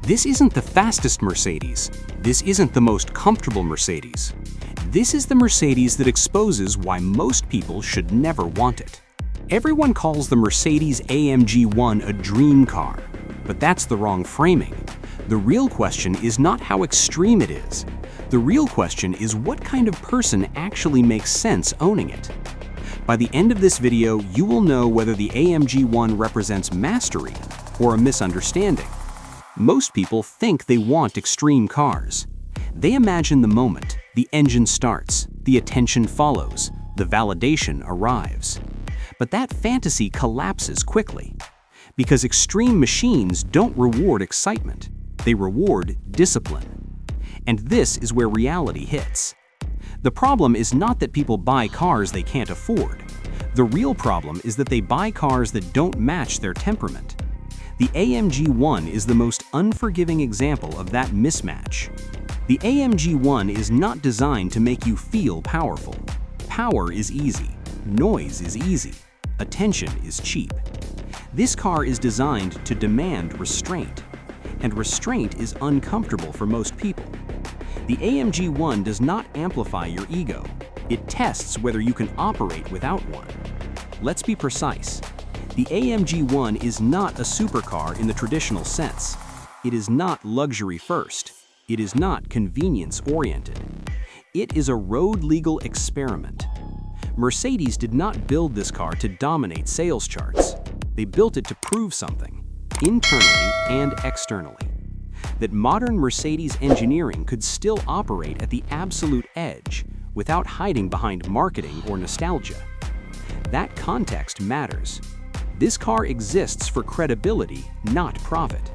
This isn't the fastest Mercedes. This isn't the most comfortable Mercedes. This is the Mercedes that exposes why most people should never want it. Everyone calls the Mercedes-AMG ONE a dream car, but that's the wrong framing. The real question is not how extreme it is. The real question is what kind of person actually makes sense owning it. By the end of this video, you will know whether the AMG ONE represents mastery or a misunderstanding. Most people think they want extreme cars. They imagine the moment the engine starts, the attention follows, the validation arrives. But that fantasy collapses quickly, because extreme machines don't reward excitement, they reward discipline. And this is where reality hits. The problem is not that people buy cars they can't afford. The real problem is that they buy cars that don't match their temperament. The AMG ONE is the most unforgiving example of that mismatch. The AMG ONE is not designed to make you feel powerful. Power is easy. Noise is easy. Attention is cheap. This car is designed to demand restraint, and restraint is uncomfortable for most people. The AMG ONE does not amplify your ego. It tests whether you can operate without one. Let's be precise. The AMG ONE is not a supercar in the traditional sense. It is not luxury first. It is not convenience-oriented. It is a road-legal experiment. Mercedes did not build this car to dominate sales charts. They built it to prove something, internally and externally, that modern Mercedes engineering could still operate at the absolute edge without hiding behind marketing or nostalgia. That context matters. This car exists for credibility, not profit.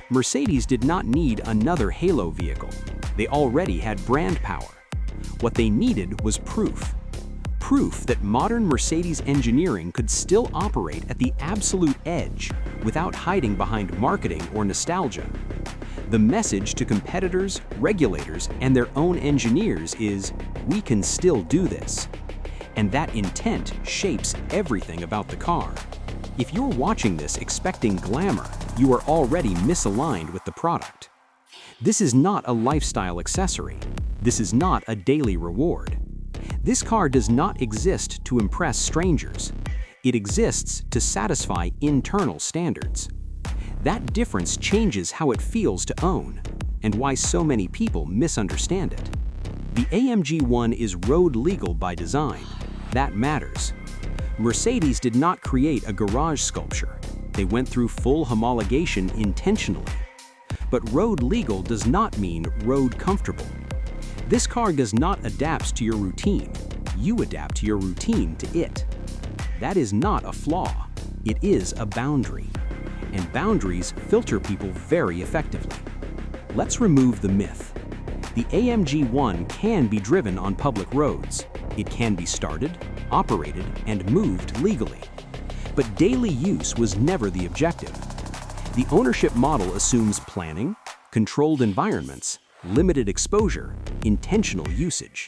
Mercedes did not need another halo vehicle. They already had brand power. What they needed was proof. Proof that modern Mercedes engineering could still operate at the absolute edge without hiding behind marketing or nostalgia. The message to competitors, regulators, and their own engineers is, we can still do this. And that intent shapes everything about the car. If you're watching this expecting glamour, you are already misaligned with the product. This is not a lifestyle accessory. This is not a daily reward. This car does not exist to impress strangers. It exists to satisfy internal standards. That difference changes how it feels to own, and why so many people misunderstand it. The AMG ONE is road legal by design. That matters. Mercedes did not create a garage sculpture. They went through full homologation intentionally. But road legal does not mean road comfortable. This car does not adapt to your routine. You adapt your routine to it. That is not a flaw. It is a boundary. And boundaries filter people very effectively. Let's remove the myth. The AMG ONE can be driven on public roads. It can be started, operated, and moved legally. But daily use was never the objective. The ownership model assumes planning, controlled environments, limited exposure, intentional usage.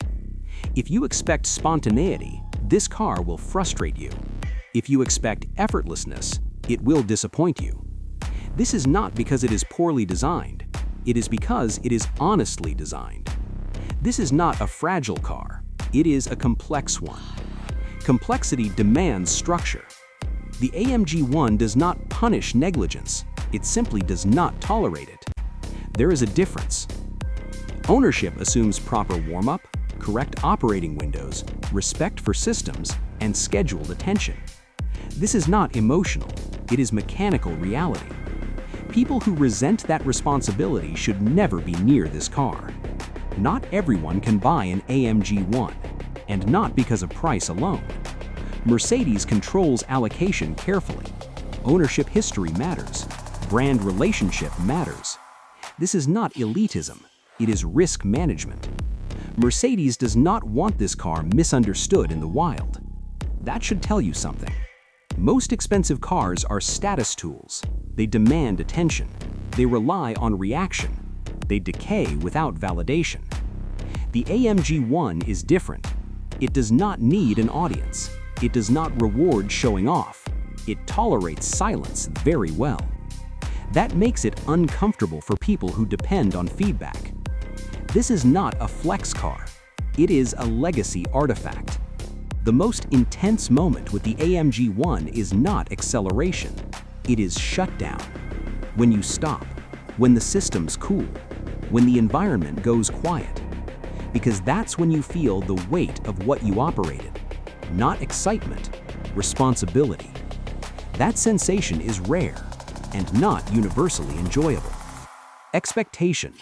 If you expect spontaneity, this car will frustrate you. If you expect effortlessness, it will disappoint you. This is not because it is poorly designed. It is because it is honestly designed. This is not a fragile car. It is a complex one. Complexity demands structure. The AMG ONE does not punish negligence. It simply does not tolerate it. There is a difference. Ownership assumes proper warm-up, correct operating windows, respect for systems, and scheduled attention. This is not emotional. It is mechanical reality. People who resent that responsibility should never be near this car. Not everyone can buy an AMG ONE, and not because of price alone. Mercedes controls allocation carefully. Ownership history matters. Brand relationship matters. This is not elitism. It is risk management. Mercedes does not want this car misunderstood in the wild. That should tell you something. Most expensive cars are status tools. They demand attention. They rely on reaction. They decay without validation. The AMG ONE is different. It does not need an audience. It does not reward showing off. It tolerates silence very well. That makes it uncomfortable for people who depend on feedback. This is not a flex car. It is a legacy artifact. The most intense moment with the AMG ONE is not acceleration. It is shutdown. When you stop, when the system's cool, when the environment goes quiet. Because that's when you feel the weight of what you operated. Not excitement, responsibility. That sensation is rare and not universally enjoyable. Expectation,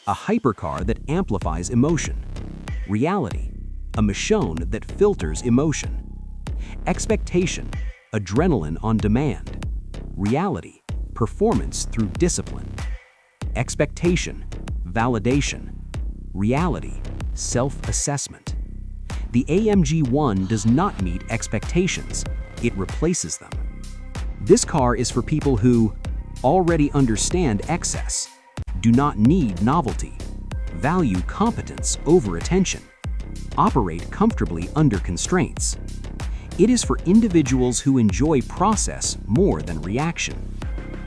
a hypercar that amplifies emotion. Reality, a Michonne that filters emotion. Expectation, adrenaline on demand. Reality, performance through discipline. Expectation, validation. Reality, self-assessment. The AMG ONE does not meet expectations, it replaces them. This car is for people who already understand excess, do not need novelty, value competence over attention, operate comfortably under constraints. It is for individuals who enjoy process more than reaction.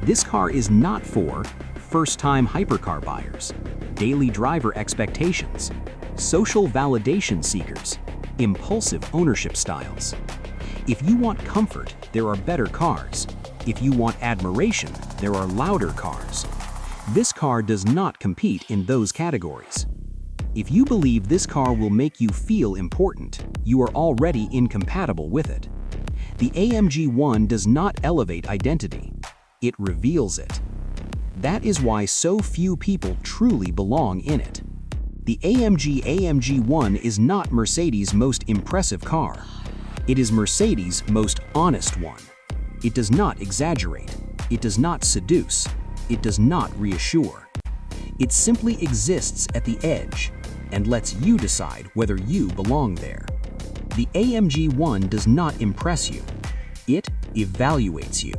This car is not for first-time hypercar buyers, daily driver expectations, social validation seekers, impulsive ownership styles. If you want comfort, there are better cars. If you want admiration, there are louder cars. This car does not compete in those categories. If you believe this car will make you feel important, you are already incompatible with it. The AMG ONE does not elevate identity. It reveals it. That is why so few people truly belong in it. The AMG ONE is not Mercedes' most impressive car. It is Mercedes' most honest one. It does not exaggerate. It does not seduce. It does not reassure. It simply exists at the edge and lets you decide whether you belong there. The AMG ONE does not impress you. It evaluates you.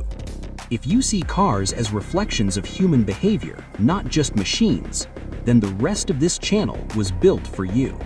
If you see cars as reflections of human behavior, not just machines, then the rest of this channel was built for you.